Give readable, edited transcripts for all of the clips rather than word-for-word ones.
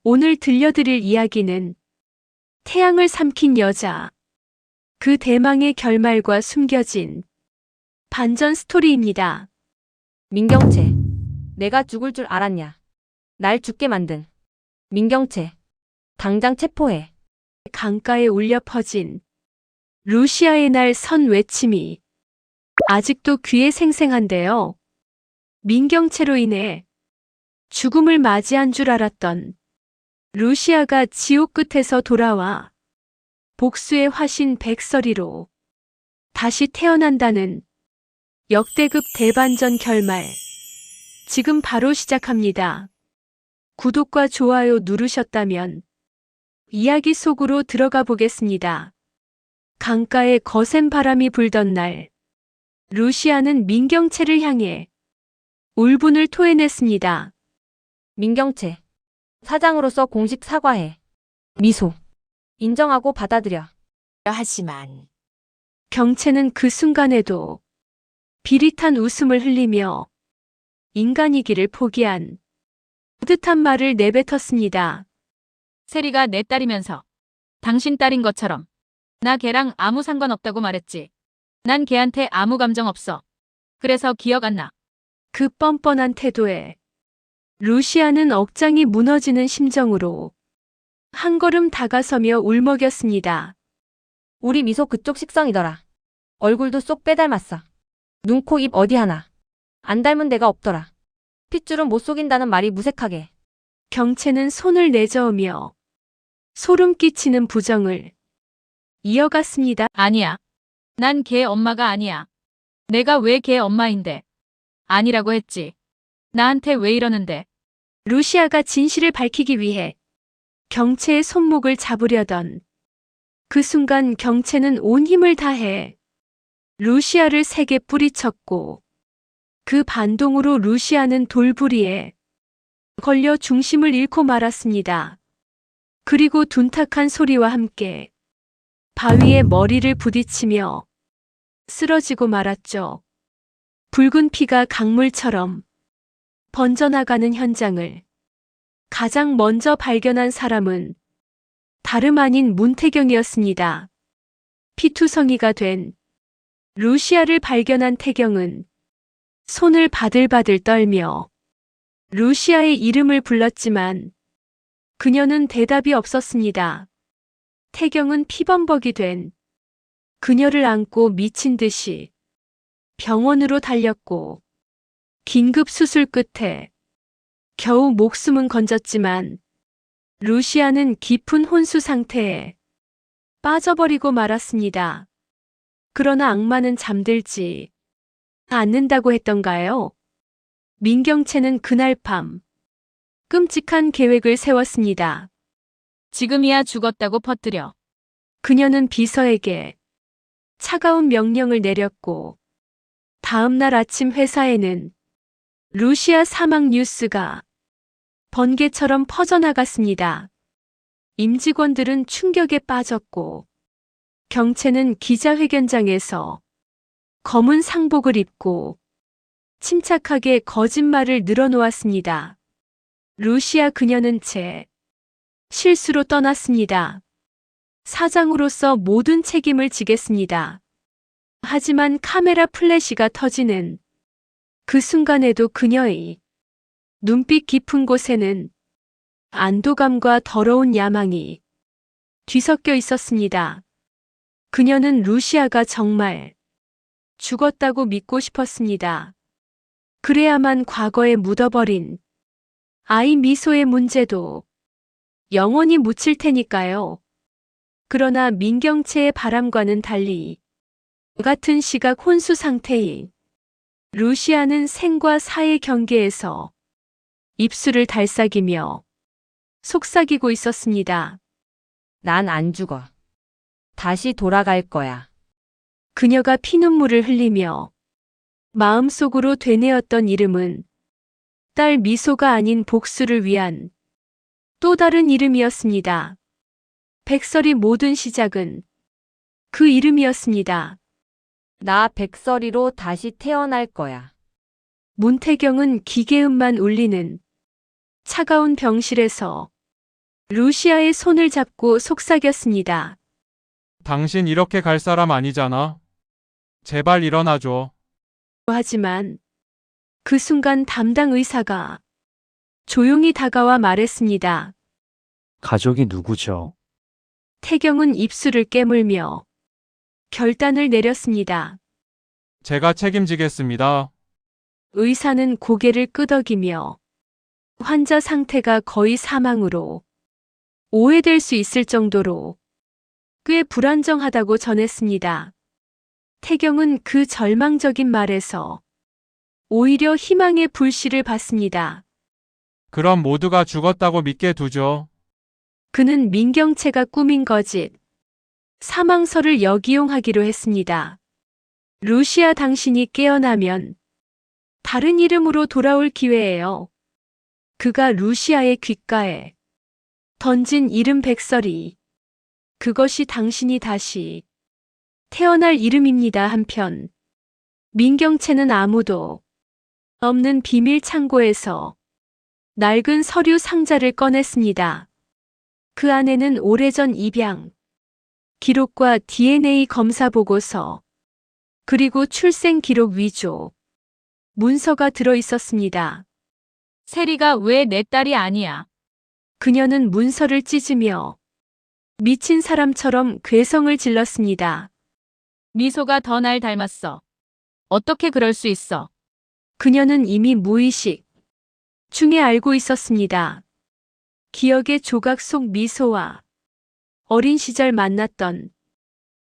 오늘 들려드릴 이야기는 태양을 삼킨 여자, 그 대망의 결말과 숨겨진 반전 스토리입니다. 민경채. 내가 죽을 줄 알았냐. 날 죽게 만든. 민경채. 당장 체포해. 강가에 울려 퍼진 루시아의 날 선 외침이 아직도 귀에 생생한데요. 민경채로 인해 죽음을 맞이한 줄 알았던 루시아가 지옥 끝에서 돌아와 복수의 화신 백설이로 다시 태어난다는 역대급 대반전 결말. 지금 바로 시작합니다. 구독과 좋아요 누르셨다면 이야기 속으로 들어가 보겠습니다. 강가에 거센 바람이 불던 날, 루시아는 민경채를 향해 울분을 토해냈습니다. 민경채. 사장으로서 공식 사과해. 미소. 인정하고 받아들여. 하지만 경채는 그 순간에도 비릿한 웃음을 흘리며 인간이기를 포기한 뿌듯한 말을 내뱉었습니다. 세리가 내 딸이면서 당신 딸인 것처럼 나 걔랑 아무 상관없다고 말했지. 난 걔한테 아무 감정 없어. 그래서 기억 안 나. 그 뻔뻔한 태도에 루시아는 억장이 무너지는 심정으로 한 걸음 다가서며 울먹였습니다. 우리 미소 그쪽 식성이더라. 얼굴도 쏙 빼닮았어. 눈, 코, 입 어디 하나. 안 닮은 데가 없더라. 핏줄은 못 속인다는 말이 무색하게. 경채는 손을 내저으며 소름 끼치는 부정을 이어갔습니다. 아니야. 난 걔 엄마가 아니야. 내가 왜 걔 엄마인데. 아니라고 했지. 나한테 왜 이러는데. 루시아가 진실을 밝히기 위해 경채의 손목을 잡으려던 그 순간 경채는 온 힘을 다해 루시아를 세게 뿌리쳤고 그 반동으로 루시아는 돌부리에 걸려 중심을 잃고 말았습니다. 그리고 둔탁한 소리와 함께 바위에 머리를 부딪히며 쓰러지고 말았죠. 붉은 피가 강물처럼 번져나가는 현장을 가장 먼저 발견한 사람은 다름 아닌 문태경이었습니다. 피투성이가 된 루시아를 발견한 태경은 손을 바들바들 떨며 루시아의 이름을 불렀지만 그녀는 대답이 없었습니다. 태경은 피범벅이 된 그녀를 안고 미친 듯이 병원으로 달렸고 긴급 수술 끝에 겨우 목숨은 건졌지만 루시아는 깊은 혼수 상태에 빠져버리고 말았습니다. 그러나 악마는 잠들지 않는다고 했던가요? 민경채는 그날 밤 끔찍한 계획을 세웠습니다. 지금이야 죽었다고 퍼뜨려. 그녀는 비서에게 차가운 명령을 내렸고 다음 날 아침 회사에는 루시아 사망 뉴스가 번개처럼 퍼져나갔습니다. 임직원들은 충격에 빠졌고 경채는 기자회견장에서 검은 상복을 입고 침착하게 거짓말을 늘어놓았습니다. 루시아 그녀는 제 실수로 떠났습니다. 사장으로서 모든 책임을 지겠습니다. 하지만 카메라 플래시가 터지는 그 순간에도 그녀의 눈빛 깊은 곳에는 안도감과 더러운 야망이 뒤섞여 있었습니다. 그녀는 루시아가 정말 죽었다고 믿고 싶었습니다. 그래야만 과거에 묻어버린 아이 미소의 문제도 영원히 묻힐 테니까요. 그러나 민경채의 바람과는 달리 같은 시각 혼수 상태인 루시아는 생과 사의 경계에서 입술을 달싹이며 속삭이고 있었습니다. 난 안 죽어. 다시 돌아갈 거야. 그녀가 피눈물을 흘리며 마음속으로 되뇌었던 이름은 딸 미소가 아닌 복수를 위한 또 다른 이름이었습니다. 백설이 모든 시작은 그 이름이었습니다. 나 백설이로 다시 태어날 거야. 문태경은 기계음만 울리는 차가운 병실에서 루시아의 손을 잡고 속삭였습니다. 당신 이렇게 갈 사람 아니잖아. 제발 일어나줘. 하지만 그 순간 담당 의사가 조용히 다가와 말했습니다. 가족이 누구죠? 태경은 입술을 깨물며 결단을 내렸습니다. 제가 책임지겠습니다. 의사는 고개를 끄덕이며 환자 상태가 거의 사망으로 오해될 수 있을 정도로 꽤 불안정하다고 전했습니다. 태경은 그 절망적인 말에서 오히려 희망의 불씨를 받습니다. 그럼 모두가 죽었다고 믿게 두죠. 그는 민경채가 꾸민 거짓, 사망서를 역이용하기로 했습니다. 루시아 당신이 깨어나면 다른 이름으로 돌아올 기회예요. 그가 루시아의 귓가에 던진 이름 백설이 그것이 당신이 다시 태어날 이름입니다. 한편 민경채는 아무도 없는 비밀 창고에서 낡은 서류 상자를 꺼냈습니다. 그 안에는 오래전 입양 기록과 DNA 검사 보고서 그리고 출생 기록 위조 문서가 들어 있었습니다. 세리가 왜 내 딸이 아니야? 그녀는 문서를 찢으며 미친 사람처럼 괴성을 질렀습니다. 미소가 더 날 닮았어. 어떻게 그럴 수 있어? 그녀는 이미 무의식 중에 알고 있었습니다. 기억의 조각 속 미소와 어린 시절 만났던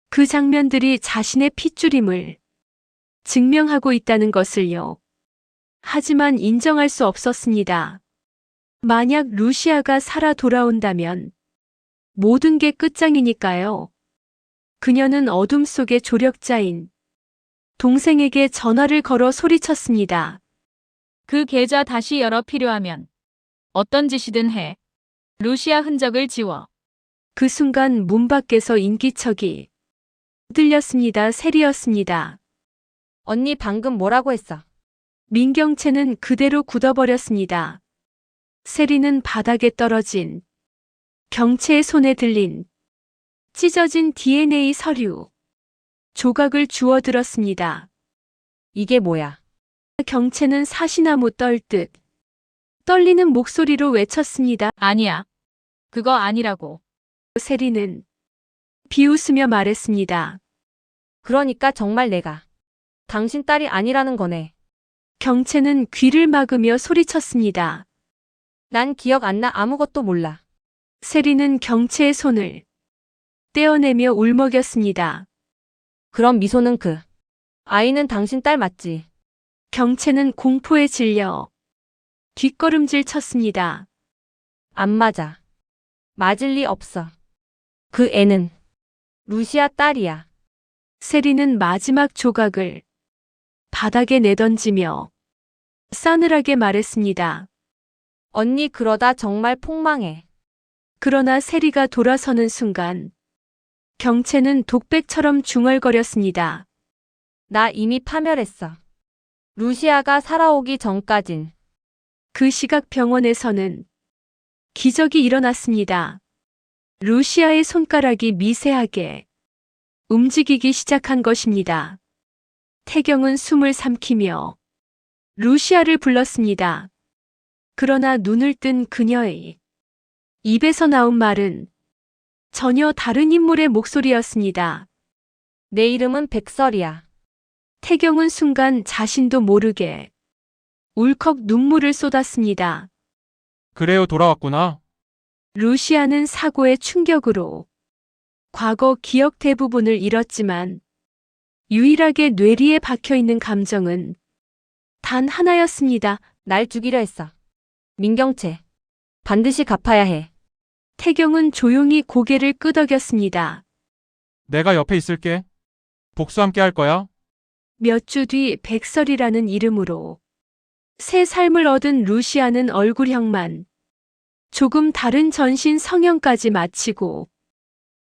그 장면들이 자신의 핏줄임을 증명하고 있다는 것을요. 하지만 인정할 수 없었습니다. 만약 루시아가 살아 돌아온다면 모든 게 끝장이니까요. 그녀는 어둠 속의 조력자인 동생에게 전화를 걸어 소리쳤습니다. 그 계좌 다시 열어 필요하면 어떤 짓이든 해. 루시아 흔적을 지워. 그 순간 문 밖에서 인기척이 들렸습니다. 세리였습니다. 언니 방금 뭐라고 했어? 민경채는 그대로 굳어버렸습니다. 세리는 바닥에 떨어진 경채의 손에 들린 찢어진 DNA 서류 조각을 주워들었습니다. 이게 뭐야? 경채는 사시나무 떨듯 떨리는 목소리로 외쳤습니다. 아니야. 그거 아니라고. 세리는 비웃으며 말했습니다. 그러니까 정말 내가 당신 딸이 아니라는 거네. 경채는 귀를 막으며 소리쳤습니다. 난 기억 안 나 아무것도 몰라. 세리는 경채의 손을 떼어내며 울먹였습니다. 그럼 미소는 그 아이는 당신 딸 맞지? 경채는 공포에 질려 뒷걸음질 쳤습니다. 안 맞아. 맞을 리 없어. 그 애는 루시아 딸이야. 세리는 마지막 조각을 바닥에 내던지며 싸늘하게 말했습니다. 언니 그러다 정말 폭망해. 그러나 세리가 돌아서는 순간 경채는 독백처럼 중얼거렸습니다. 나 이미 파멸했어. 루시아가 살아오기 전까진. 그 시각 병원에서는 기적이 일어났습니다. 루시아의 손가락이 미세하게 움직이기 시작한 것입니다. 태경은 숨을 삼키며 루시아를 불렀습니다. 그러나 눈을 뜬 그녀의 입에서 나온 말은 전혀 다른 인물의 목소리였습니다. 내 이름은 백설이야. 태경은 순간 자신도 모르게 울컥 눈물을 쏟았습니다. 그래요, 돌아왔구나. 루시아는 사고의 충격으로 과거 기억 대부분을 잃었지만 유일하게 뇌리에 박혀있는 감정은 단 하나였습니다. 날 죽이려 했어. 민경채. 반드시 갚아야 해. 태경은 조용히 고개를 끄덕였습니다. 내가 옆에 있을게. 복수 함께 할 거야. 몇 주 뒤 백설이라는 이름으로 새 삶을 얻은 루시아는 얼굴형만 조금 다른 전신 성형까지 마치고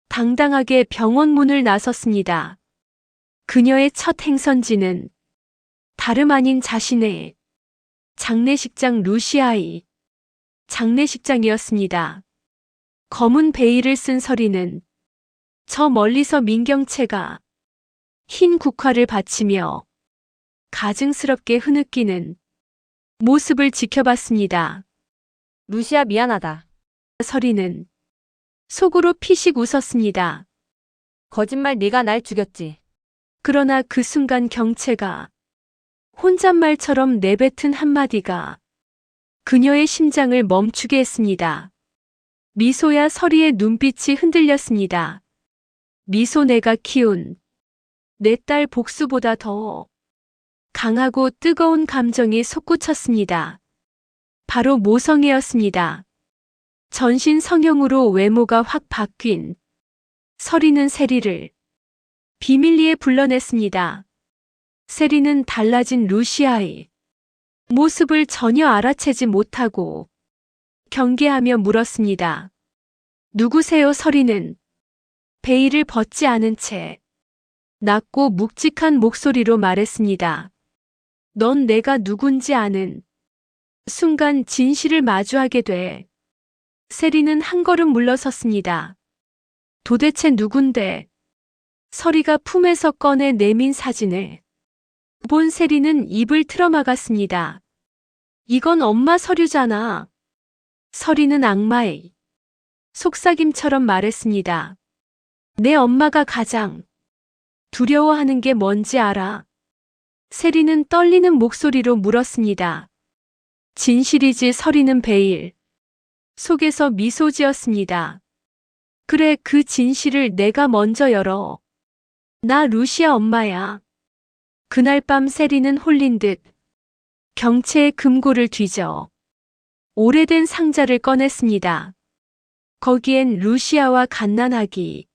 당당하게 병원 문을 나섰습니다. 그녀의 첫 행선지는 다름 아닌 자신의 장례식장 루시아의 장례식장이었습니다. 검은 베일을 쓴 서리는 저 멀리서 민경채가 흰 국화를 바치며 가증스럽게 흐느끼는 모습을 지켜봤습니다. 루시아 미안하다. 서리는 속으로 피식 웃었습니다. 거짓말 네가 날 죽였지. 그러나 그 순간 경채가 혼잣말처럼 내뱉은 한마디가 그녀의 심장을 멈추게 했습니다. 미소야 서리의 눈빛이 흔들렸습니다. 미소 내가 키운 내 딸 복수보다 더 강하고 뜨거운 감정이 솟구쳤습니다. 바로 모성애였습니다. 전신 성형으로 외모가 확 바뀐 서리는 세리를 비밀리에 불러냈습니다. 세리는 달라진 루시아의 모습을 전혀 알아채지 못하고 경계하며 물었습니다. 누구세요? 서리는 베일을 벗지 않은 채 낮고 묵직한 목소리로 말했습니다. 넌 내가 누군지 아는 순간 진실을 마주하게 돼 세리는 한 걸음 물러섰습니다. 도대체 누군데? 서리가 품에서 꺼내 내민 사진을 본 세리는 입을 틀어막았습니다. 이건 엄마 서류잖아. 서리는 악마의 속삭임처럼 말했습니다. 내 엄마가 가장 두려워하는 게 뭔지 알아? 세리는 떨리는 목소리로 물었습니다. 진실이지. 서리는 베일 속에서 미소 지었습니다. 그래, 그 진실을 내가 먼저 열어. 나 루시아 엄마야. 그날 밤 세리는 홀린 듯 경채의 금고를 뒤져 오래된 상자를 꺼냈습니다. 거기엔 루시아와 갓난아기,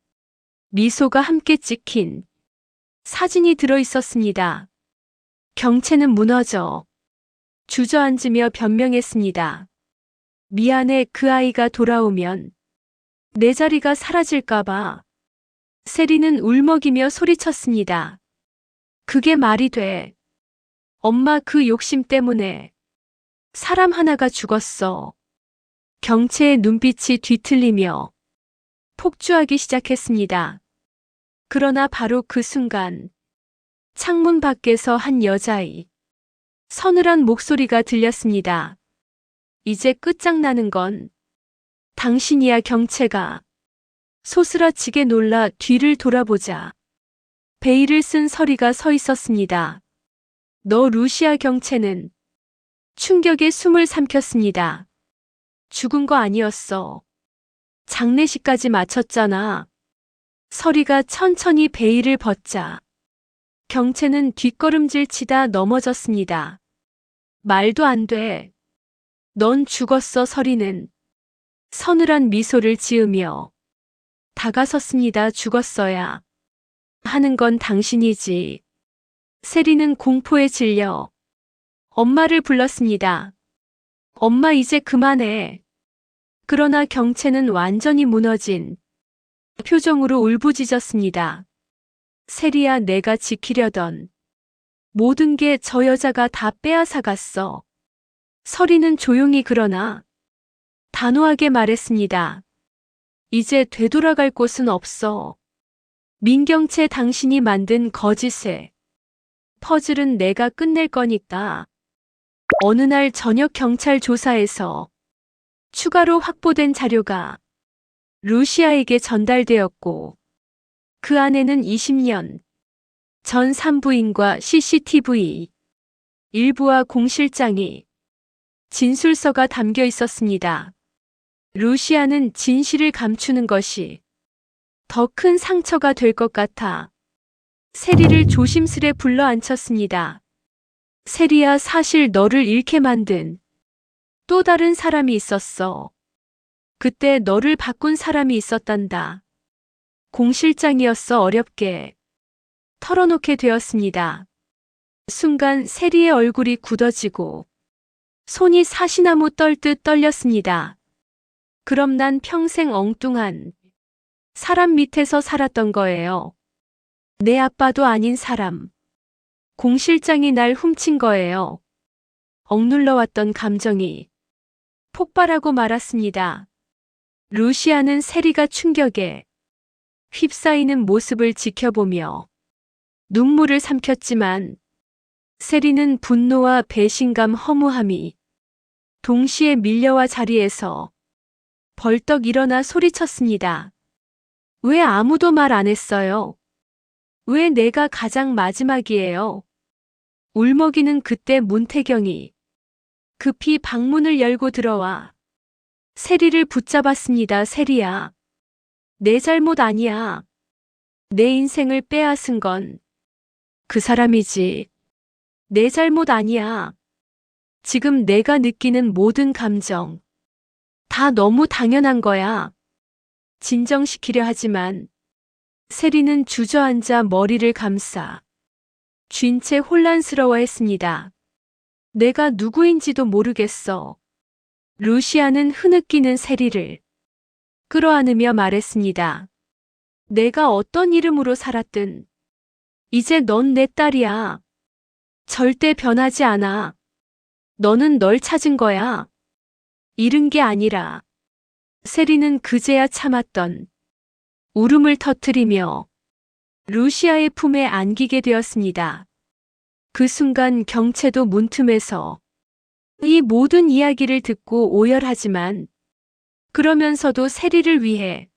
미소가 함께 찍힌 사진이 들어 있었습니다. 경채는 무너져 주저앉으며 변명했습니다. 미안해, 그 아이가 돌아오면 내 자리가 사라질까봐. 세리는 울먹이며 소리쳤습니다. 그게 말이 돼. 엄마 그 욕심 때문에 사람 하나가 죽었어. 경채의 눈빛이 뒤틀리며 폭주하기 시작했습니다. 그러나 바로 그 순간 창문 밖에서 한 여자의 서늘한 목소리가 들렸습니다. 이제 끝장나는 건 당신이야. 경채가 소스라치게 놀라 뒤를 돌아보자 베일을 쓴 서리가 서 있었습니다. 너 루시아. 경채는 충격에 숨을 삼켰습니다. 죽은 거 아니었어. 장례식까지 마쳤잖아. 서리가 천천히 베일을 벗자 경채는 뒷걸음질 치다 넘어졌습니다. 말도 안 돼. 넌 죽었어. 서리는 서늘한 미소를 지으며 다가섰습니다. 죽었어야 하는 건 당신이지. 세리는 공포에 질려 엄마를 불렀습니다. 엄마, 이제 그만해. 그러나 경채는 완전히 무너진 표정으로 울부짖었습니다. 세리야, 내가 지키려던 모든 게 저 여자가 다 빼앗아갔어. 서리는 조용히 그러나 단호하게 말했습니다. 이제 되돌아갈 곳은 없어. 민경채, 당신이 만든 거짓의 퍼즐은 내가 끝낼 거니까. 어느 날 저녁 경찰 조사에서 추가로 확보된 자료가 루시아에게 전달되었고 그 안에는 20년 전 산부인과 CCTV 일부와 공실장이 진술서가 담겨 있었습니다. 루시아는 진실을 감추는 것이 더 큰 상처가 될 것 같아 세리를 조심스레 불러 앉혔습니다. 세리야, 사실 너를 잃게 만든 또 다른 사람이 있었어. 그때 너를 바꾼 사람이 있었단다. 공실장이었어. 어렵게 털어놓게 되었습니다. 순간 세리의 얼굴이 굳어지고 손이 사시나무 떨듯 떨렸습니다. 그럼 난 평생 엉뚱한 사람 밑에서 살았던 거예요. 내 아빠도 아닌 사람. 공실장이 날 훔친 거예요. 억눌러왔던 감정이 폭발하고 말았습니다. 루시아는 세리가 충격에 휩싸이는 모습을 지켜보며 눈물을 삼켰지만 세리는 분노와 배신감, 허무함이 동시에 밀려와 자리에서 벌떡 일어나 소리쳤습니다. 왜 아무도 말 안 했어요? 왜 내가 가장 마지막이에요? 울먹이는 그때 문태경이 급히 방문을 열고 들어와 세리를 붙잡았습니다. 세리야, 내 잘못 아니야. 내 인생을 빼앗은 건 그 사람이지. 내 잘못 아니야. 지금 내가 느끼는 모든 감정 다 너무 당연한 거야. 진정시키려 하지만 세리는 주저앉아 머리를 감싸 쥔 채 혼란스러워했습니다. 내가 누구인지도 모르겠어. 루시아는 흐느끼는 세리를 끌어안으며 말했습니다. 내가 어떤 이름으로 살았든 이제 넌 내 딸이야. 절대 변하지 않아. 너는 널 찾은 거야. 잃은 게 아니라. 세리는 그제야 참았던 울음을 터뜨리며 루시아의 품에 안기게 되었습니다. 그 순간 경채도 문틈에서 이 모든 이야기를 듣고 오열하지만 그러면서도 세리를 위해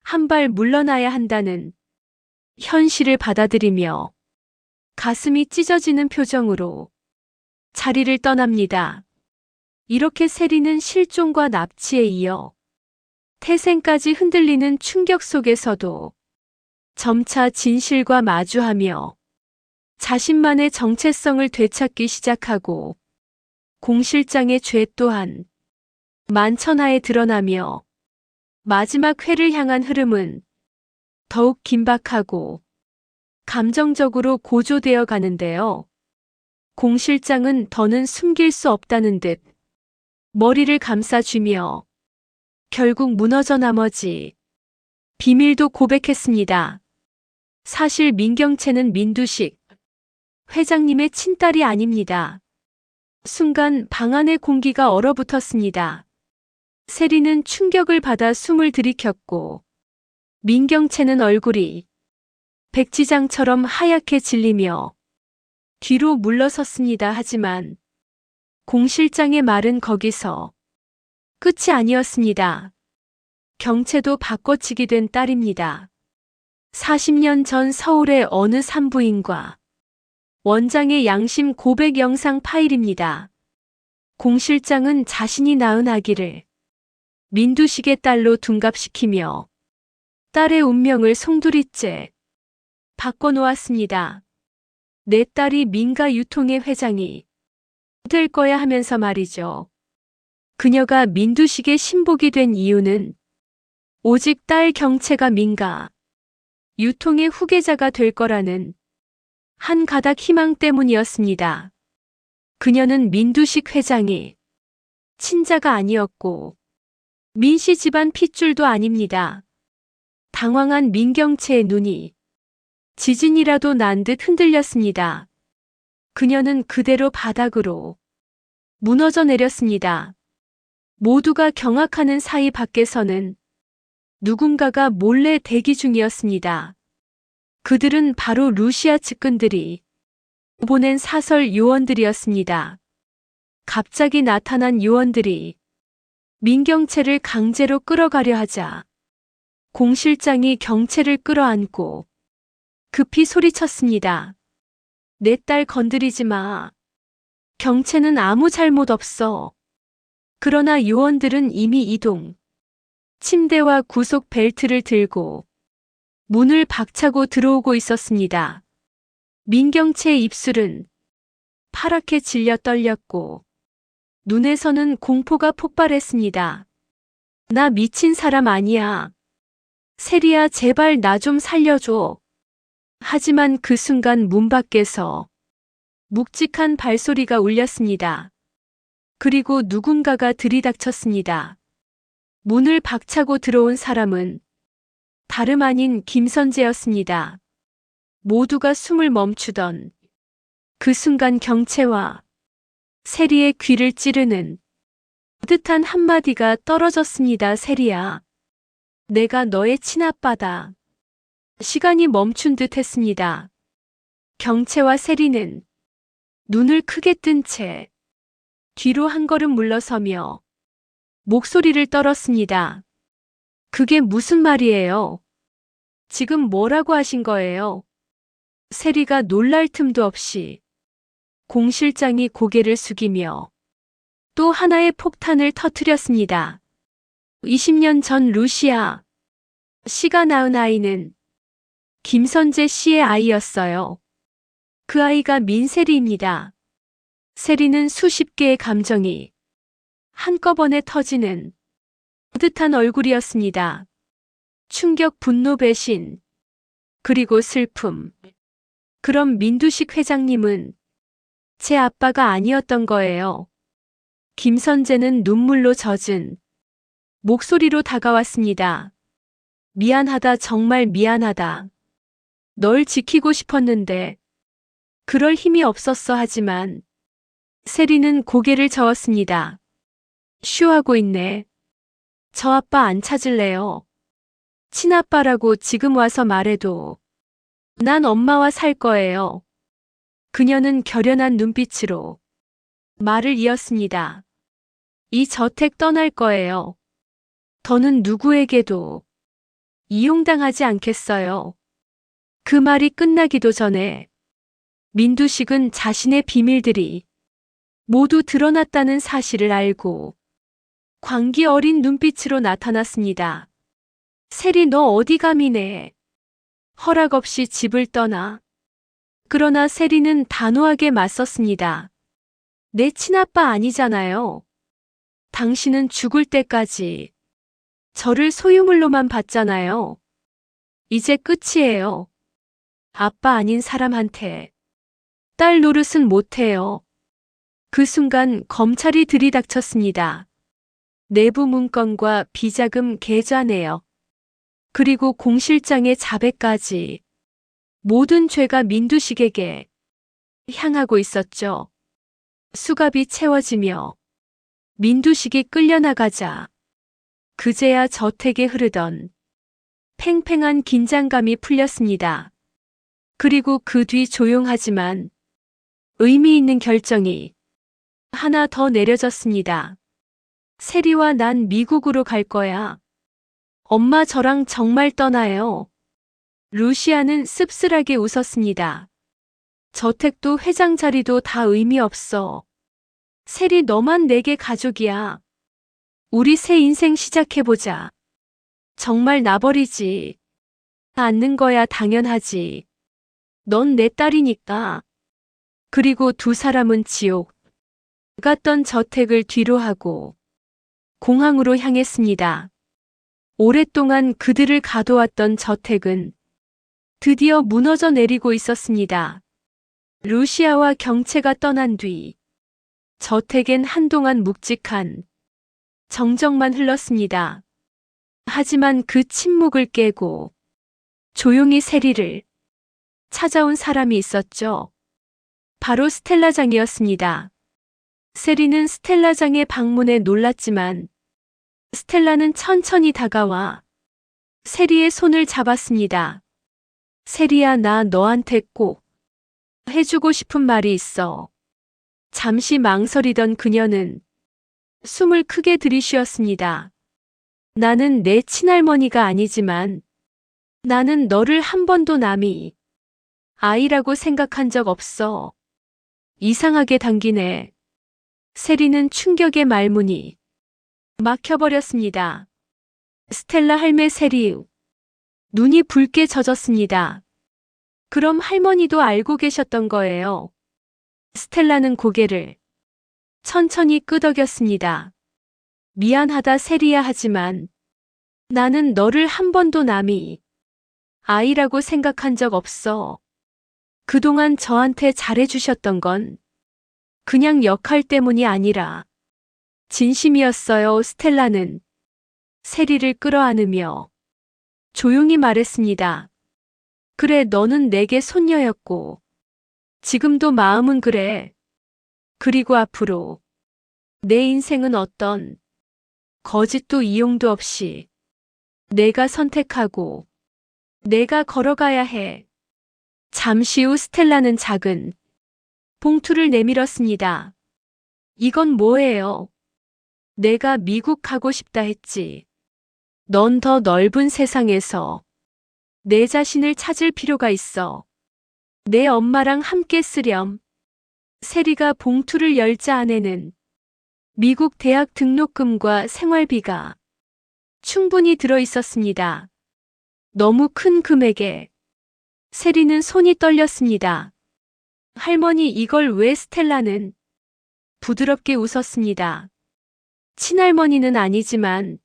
한 발 물러나야 한다는 현실을 받아들이며 가슴이 찢어지는 표정으로 자리를 떠납니다. 이렇게 세리는 실종과 납치에 이어 태생까지 흔들리는 충격 속에서도 점차 진실과 마주하며 자신만의 정체성을 되찾기 시작하고 공 실장의 죄 또한 만천하에 드러나며 마지막 회를 향한 흐름은 더욱 긴박하고 감정적으로 고조되어 가는데요. 공 실장은 더는 숨길 수 없다는 듯 머리를 감싸쥐며 결국 무너져 나머지 비밀도 고백했습니다. 사실 민경채는 민두식 회장님의 친딸이 아닙니다. 순간 방 안의 공기가 얼어붙었습니다. 세리는 충격을 받아 숨을 들이켰고 민경채는 얼굴이 백지장처럼 하얗게 질리며 뒤로 물러섰습니다. 하지만 공 실장의 말은 거기서 끝이 아니었습니다. 경채도 바꿔치기 된 딸입니다. 40년 전 서울의 어느 산부인과 원장의 양심 고백 영상 파일입니다. 공 실장은 자신이 낳은 아기를 민두식의 딸로 둔갑시키며 딸의 운명을 송두리째 바꿔놓았습니다. 내 딸이 민가 유통의 회장이 될 거야 하면서 말이죠. 그녀가 민두식의 신복이 된 이유는 오직 딸 경채가 민가 유통의 후계자가 될 거라는 한 가닥 희망 때문이었습니다. 그녀는 민두식 회장이 친자가 아니었고 민씨 집안 핏줄도 아닙니다. 당황한 민경채의 눈이 지진이라도 난 듯 흔들렸습니다. 그녀는 그대로 바닥으로 무너져 내렸습니다. 모두가 경악하는 사이 밖에서는 누군가가 몰래 대기 중이었습니다. 그들은 바로 루시아 측근들이 보낸 사설 요원들이었습니다. 갑자기 나타난 요원들이 민경채를 강제로 끌어가려 하자 공 실장이 경채를 끌어안고 급히 소리쳤습니다. 내 딸 건드리지 마. 경채는 아무 잘못 없어. 그러나 요원들은 이미 이동. 침대와 구속 벨트를 들고 문을 박차고 들어오고 있었습니다. 민경채의 입술은 파랗게 질려 떨렸고 눈에서는 공포가 폭발했습니다. 나 미친 사람 아니야. 세리야, 제발 나 좀 살려줘. 하지만 그 순간 문 밖에서 묵직한 발소리가 울렸습니다. 그리고 누군가가 들이닥쳤습니다. 문을 박차고 들어온 사람은 다름 아닌 김선재였습니다. 모두가 숨을 멈추던 그 순간 경채와 세리의 귀를 찌르는 뿌듯한 한마디가 떨어졌습니다. 세리야. 내가 너의 친아빠다. 시간이 멈춘 듯 했습니다. 경채와 세리는 눈을 크게 뜬 채 뒤로 한 걸음 물러서며 목소리를 떨었습니다. 그게 무슨 말이에요? 지금 뭐라고 하신 거예요? 세리가 놀랄 틈도 없이 공 실장이 고개를 숙이며 또 하나의 폭탄을 터뜨렸습니다. 20년 전 루시아 씨가 낳은 아이는 김선재 씨의 아이였어요. 그 아이가 민세리입니다. 세리는 수십 개의 감정이 한꺼번에 터지는 뿌듯한 얼굴이었습니다. 충격, 분노, 배신, 그리고 슬픔. 그럼 민두식 회장님은 제 아빠가 아니었던 거예요. 김선재는 눈물로 젖은 목소리로 다가왔습니다. 미안하다, 정말 미안하다. 널 지키고 싶었는데 그럴 힘이 없었어. 하지만 세리는 고개를 저었습니다. 쉬하고 있네. 저 아빠 안 찾을래요. 친아빠라고 지금 와서 말해도 난 엄마와 살 거예요. 그녀는 결연한 눈빛으로 말을 이었습니다. 이 저택 떠날 거예요. 더는 누구에게도 이용당하지 않겠어요. 그 말이 끝나기도 전에 민두식은 자신의 비밀들이 모두 드러났다는 사실을 알고 광기 어린 눈빛으로 나타났습니다. 세리, 너 어디 감히 내 허락 없이 집을 떠나? 그러나 세리는 단호하게 맞섰습니다. 내 친아빠 아니잖아요. 당신은 죽을 때까지 저를 소유물로만 봤잖아요. 이제 끝이에요. 아빠 아닌 사람한테 딸 노릇은 못해요. 그 순간 검찰이 들이닥쳤습니다. 내부 문건과 비자금 계좌 내역, 그리고 공 실장의 자백까지 모든 죄가 민두식에게 향하고 있었죠. 수갑이 채워지며 민두식이 끌려나가자 그제야 저택에 흐르던 팽팽한 긴장감이 풀렸습니다. 그리고 그 뒤 조용하지만 의미 있는 결정이 하나 더 내려졌습니다. 세리와 난 미국으로 갈 거야. 엄마, 저랑 정말 떠나요. 루시아는 씁쓸하게 웃었습니다. 저택도 회장 자리도 다 의미 없어. 세리, 너만 내게 가족이야. 우리 새 인생 시작해보자. 정말 나버리지 않는 거야. 당연하지. 넌 내 딸이니까. 그리고 두 사람은 지옥 같던 저택을 뒤로하고 공항으로 향했습니다. 오랫동안 그들을 가둬왔던 저택은 드디어 무너져 내리고 있었습니다. 루시아와 경채가 떠난 뒤 저택엔 한동안 묵직한 정적만 흘렀습니다. 하지만 그 침묵을 깨고 조용히 세리를 찾아온 사람이 있었죠. 바로 스텔라장이었습니다. 세리는 스텔라장의 방문에 놀랐지만 스텔라는 천천히 다가와 세리의 손을 잡았습니다. 세리야, 나 너한테 꼭 해주고 싶은 말이 있어. 잠시 망설이던 그녀는 숨을 크게 들이쉬었습니다. 나는 내 친할머니가 아니지만 나는 너를 한 번도 남이 아이라고 생각한 적 없어. 이상하게 당기네. 세리는 충격의 말문이 막혀버렸습니다. 스텔라 할매, 세리. 눈이 붉게 젖었습니다. 그럼 할머니도 알고 계셨던 거예요. 스텔라는 고개를 천천히 끄덕였습니다. 미안하다, 세리야. 하지만 나는 너를 한 번도 남이 아이라고 생각한 적 없어. 그동안 저한테 잘해주셨던 건 그냥 역할 때문이 아니라 진심이었어요. 스텔라는 세리를 끌어안으며 조용히 말했습니다. 그래, 너는 내게 손녀였고 지금도 마음은 그래. 그리고 앞으로 내 인생은 어떤 거짓도 이용도 없이 내가 선택하고 내가 걸어가야 해. 잠시 후 스텔라는 작은 봉투를 내밀었습니다. 이건 뭐예요? 내가 미국 가고 싶다 했지. 넌 더 넓은 세상에서 내 자신을 찾을 필요가 있어. 내 엄마랑 함께 쓰렴. 세리가 봉투를 열자 안에는 미국 대학 등록금과 생활비가 충분히 들어 있었습니다. 너무 큰 금액에 세리는 손이 떨렸습니다. 할머니, 이걸 왜? 스텔라는 부드럽게 웃었습니다. 친할머니는 아니지만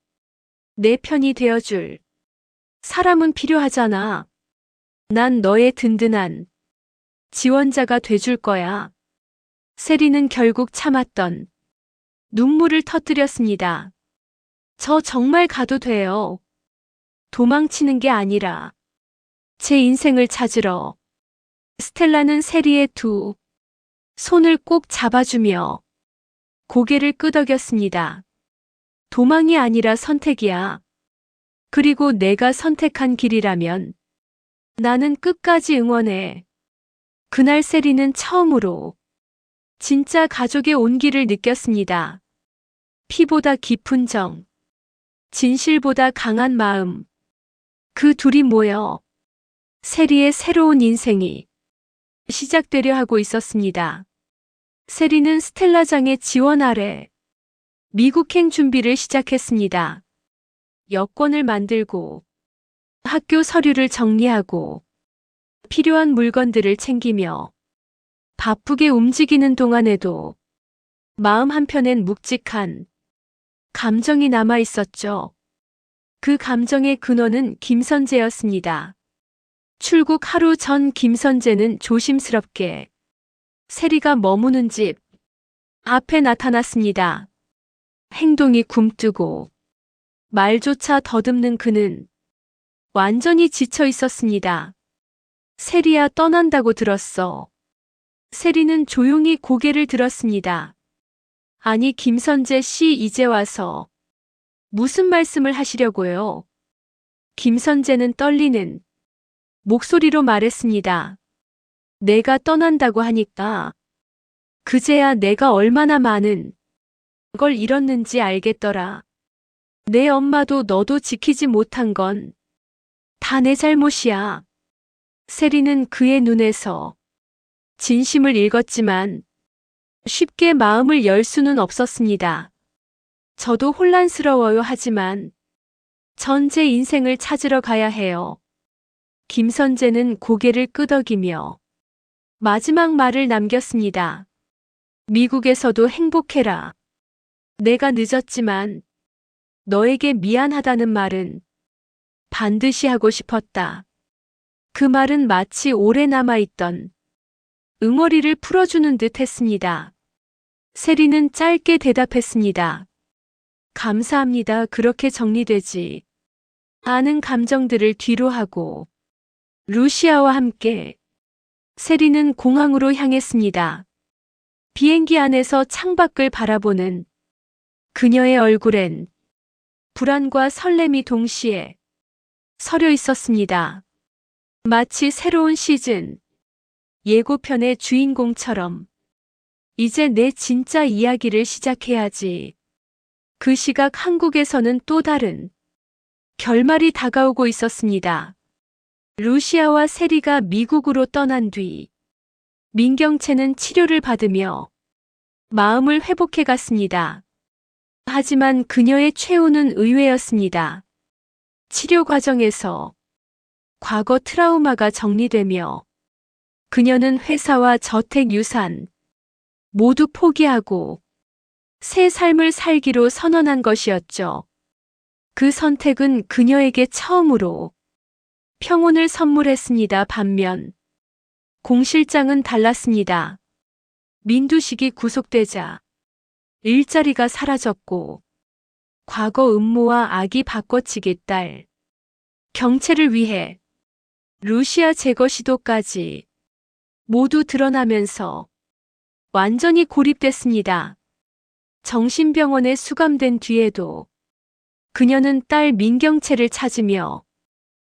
내 편이 되어줄 사람은 필요하잖아. 난 너의 든든한 지원자가 돼줄 거야. 세리는 결국 참았던 눈물을 터뜨렸습니다. 저 정말 가도 돼요. 도망치는 게 아니라 제 인생을 찾으러. 스텔라는 세리의 두 손을 꼭 잡아주며 고개를 끄덕였습니다. 도망이 아니라 선택이야. 그리고 내가 선택한 길이라면 나는 끝까지 응원해. 그날 세리는 처음으로 진짜 가족의 온기를 느꼈습니다. 피보다 깊은 정, 진실보다 강한 마음. 그 둘이 모여 세리의 새로운 인생이 시작되려 하고 있었습니다. 세리는 스텔라장의 지원 아래 미국행 준비를 시작했습니다. 여권을 만들고 학교 서류를 정리하고 필요한 물건들을 챙기며 바쁘게 움직이는 동안에도 마음 한편엔 묵직한 감정이 남아 있었죠. 그 감정의 근원은 김선재였습니다. 출국 하루 전 김선재는 조심스럽게 세리가 머무는 집 앞에 나타났습니다. 행동이 굼뜨고 말조차 더듬는 그는 완전히 지쳐 있었습니다. 세리야, 떠난다고 들었어. 세리는 조용히 고개를 들었습니다. 아니, 김선재 씨, 이제 와서 무슨 말씀을 하시려고요? 김선재는 떨리는 목소리로 말했습니다. 내가 떠난다고 하니까 그제야 내가 얼마나 많은 걸 잃었는지 알겠더라. 내 엄마도 너도 지키지 못한 건 다 내 잘못이야. 세리는 그의 눈에서 진심을 읽었지만 쉽게 마음을 열 수는 없었습니다. 저도 혼란스러워요. 하지만 전 제 인생을 찾으러 가야 해요. 김선재는 고개를 끄덕이며 마지막 말을 남겼습니다. 미국에서도 행복해라. 내가 늦었지만 너에게 미안하다는 말은 반드시 하고 싶었다. 그 말은 마치 오래 남아있던 응어리를 풀어주는 듯 했습니다. 세리는 짧게 대답했습니다. 감사합니다. 그렇게 정리되지 않은 감정들을 뒤로 하고 루시아와 함께 세리는 공항으로 향했습니다. 비행기 안에서 창밖을 바라보는 그녀의 얼굴엔 불안과 설렘이 동시에 서려 있었습니다. 마치 새로운 시즌 예고편의 주인공처럼 이제 내 진짜 이야기를 시작해야지. 그 시각 한국에서는 또 다른 결말이 다가오고 있었습니다. 루시아와 세리가 미국으로 떠난 뒤 민경채는 치료를 받으며 마음을 회복해 갔습니다. 하지만 그녀의 최후는 의외였습니다. 치료 과정에서 과거 트라우마가 정리되며 그녀는 회사와 저택, 유산 모두 포기하고 새 삶을 살기로 선언한 것이었죠. 그 선택은 그녀에게 처음으로 평온을 선물했습니다. 반면 공 실장은 달랐습니다. 민두식이 구속되자 일자리가 사라졌고 과거 음모와 악이 바꿔치기 딸 경채를 위해 루시아 제거 시도까지 모두 드러나면서 완전히 고립됐습니다. 정신병원에 수감된 뒤에도 그녀는 딸 민경채를 찾으며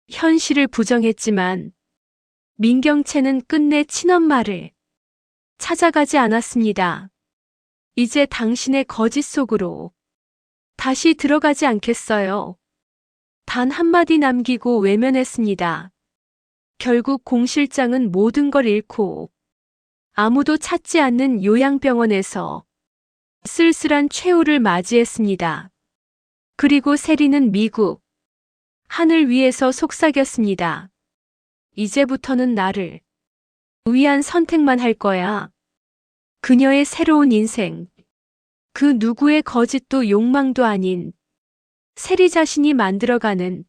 현실을 부정했지만 민경채는 끝내 친엄마를 찾아가지 않았습니다. 이제 당신의 거짓 속으로 다시 들어가지 않겠어요. 단 한마디 남기고 외면했습니다. 결국 공 실장은 모든 걸 잃고 아무도 찾지 않는 요양병원에서 쓸쓸한 최후를 맞이했습니다. 그리고 세리는 미국 하늘 위에서 속삭였습니다. 이제부터는 나를 위한 선택만 할 거야. 그녀의 새로운 인생, 그 누구의 거짓도 욕망도 아닌 세리 자신이 만들어가는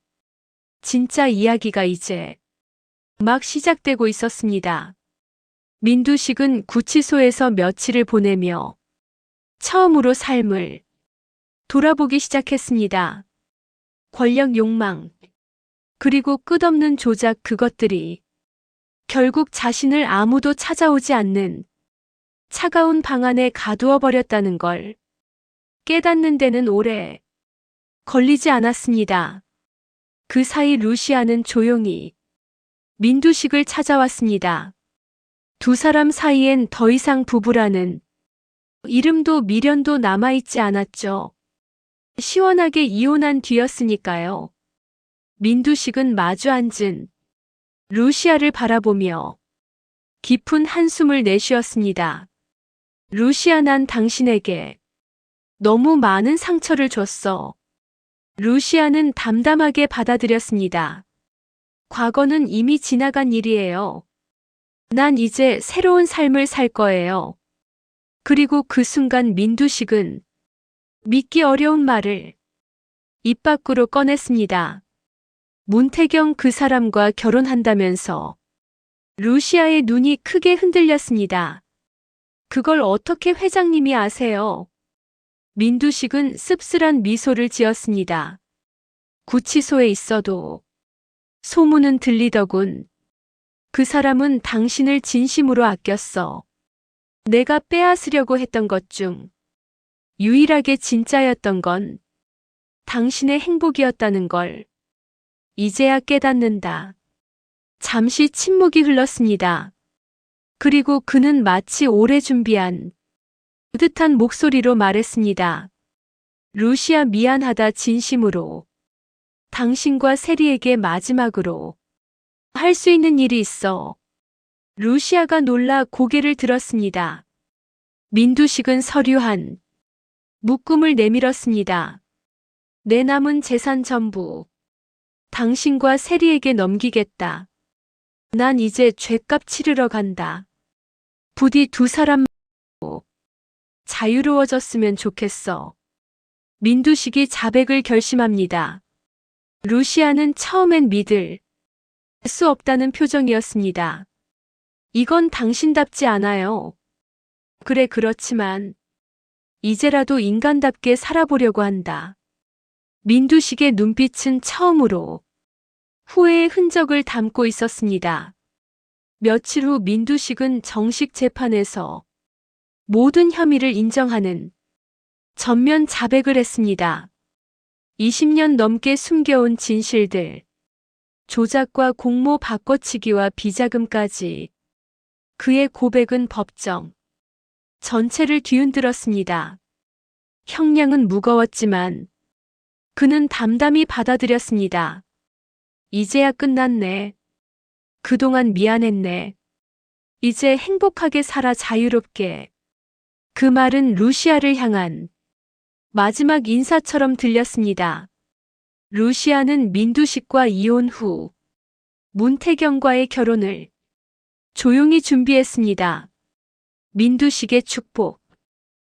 진짜 이야기가 이제 막 시작되고 있었습니다. 민두식은 구치소에서 며칠을 보내며 처음으로 삶을 돌아보기 시작했습니다. 권력 욕망, 그리고 끝없는 조작, 그것들이 결국 자신을 아무도 찾아오지 않는 차가운 방 안에 가두어 버렸다는 걸 깨닫는 데는 오래 걸리지 않았습니다. 그 사이 루시아는 조용히 민두식을 찾아왔습니다. 두 사람 사이엔 더 이상 부부라는 이름도 미련도 남아있지 않았죠. 시원하게 이혼한 뒤였으니까요. 민두식은 마주 앉은 루시아를 바라보며 깊은 한숨을 내쉬었습니다. 루시아, 난 당신에게 너무 많은 상처를 줬어. 루시아는 담담하게 받아들였습니다. 과거는 이미 지나간 일이에요. 난 이제 새로운 삶을 살 거예요. 그리고 그 순간 민두식은 믿기 어려운 말을 입 밖으로 꺼냈습니다. 문태경 그 사람과 결혼한다면서. 루시아의 눈이 크게 흔들렸습니다. 그걸 어떻게 회장님이 아세요? 민두식은 씁쓸한 미소를 지었습니다. 구치소에 있어도 소문은 들리더군. 그 사람은 당신을 진심으로 아꼈어. 내가 빼앗으려고 했던 것 중 유일하게 진짜였던 건 당신의 행복이었다는 걸 이제야 깨닫는다. 잠시 침묵이 흘렀습니다. 그리고 그는 마치 오래 준비한 듯한 목소리로 말했습니다. 루시아, 미안하다, 진심으로. 당신과 세리에게 마지막으로 할 수 있는 일이 있어. 루시아가 놀라 고개를 들었습니다. 민두식은 서류한 묶음을 내밀었습니다. 내 남은 재산 전부 당신과 세리에게 넘기겠다. 난 이제 죗값 치르러 간다. 부디 두 사람 자유로워졌으면 좋겠어. 민두식이 자백을 결심합니다. 루시아는 처음엔 믿을 수 없다는 표정이었습니다. 이건 당신답지 않아요. 그래, 그렇지만 이제라도 인간답게 살아보려고 한다. 민두식의 눈빛은 처음으로 후회의 흔적을 담고 있었습니다. 며칠 후 민두식은 정식 재판에서 모든 혐의를 인정하는 전면 자백을 했습니다. 20년 넘게 숨겨온 진실들, 조작과 공모 바꿔치기와 비자금까지 그의 고백은 법정 전체를 뒤흔들었습니다. 형량은 무거웠지만 그는 담담히 받아들였습니다. 이제야 끝났네. 그동안 미안했네. 이제 행복하게 살아, 자유롭게. 그 말은 루시아를 향한 마지막 인사처럼 들렸습니다. 루시아는 민두식과 이혼 후 문태경과의 결혼을 조용히 준비했습니다. 민두식의 축복,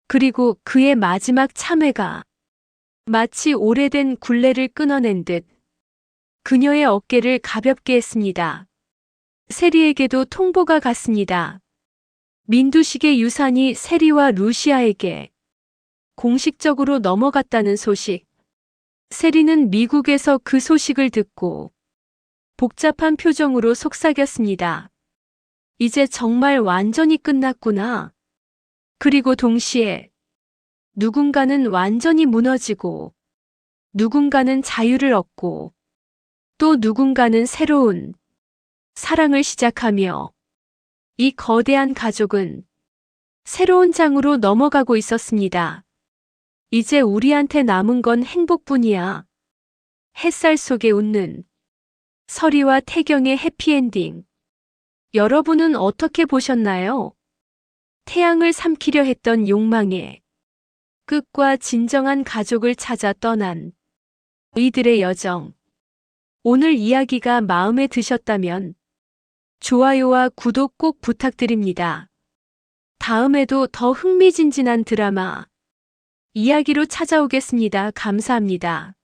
그리고 그의 마지막 참회가 마치 오래된 굴레를 끊어낸 듯 그녀의 어깨를 가볍게 했습니다. 세리에게도 통보가 갔습니다. 민두식의 유산이 세리와 루시아에게 공식적으로 넘어갔다는 소식. 세리는 미국에서 그 소식을 듣고 복잡한 표정으로 속삭였습니다. 이제 정말 완전히 끝났구나. 그리고 동시에 누군가는 완전히 무너지고, 누군가는 자유를 얻고, 또 누군가는 새로운 사랑을 시작하며, 이 거대한 가족은 새로운 장으로 넘어가고 있었습니다. 이제 우리한테 남은 건 행복뿐이야. 햇살 속에 웃는 서리와 태경의 해피엔딩. 여러분은 어떻게 보셨나요? 태양을 삼키려 했던 욕망의 끝과 진정한 가족을 찾아 떠난 이들의 여정. 오늘 이야기가 마음에 드셨다면 좋아요와 구독 꼭 부탁드립니다. 다음에도 더 흥미진진한 드라마 이야기로 찾아오겠습니다. 감사합니다.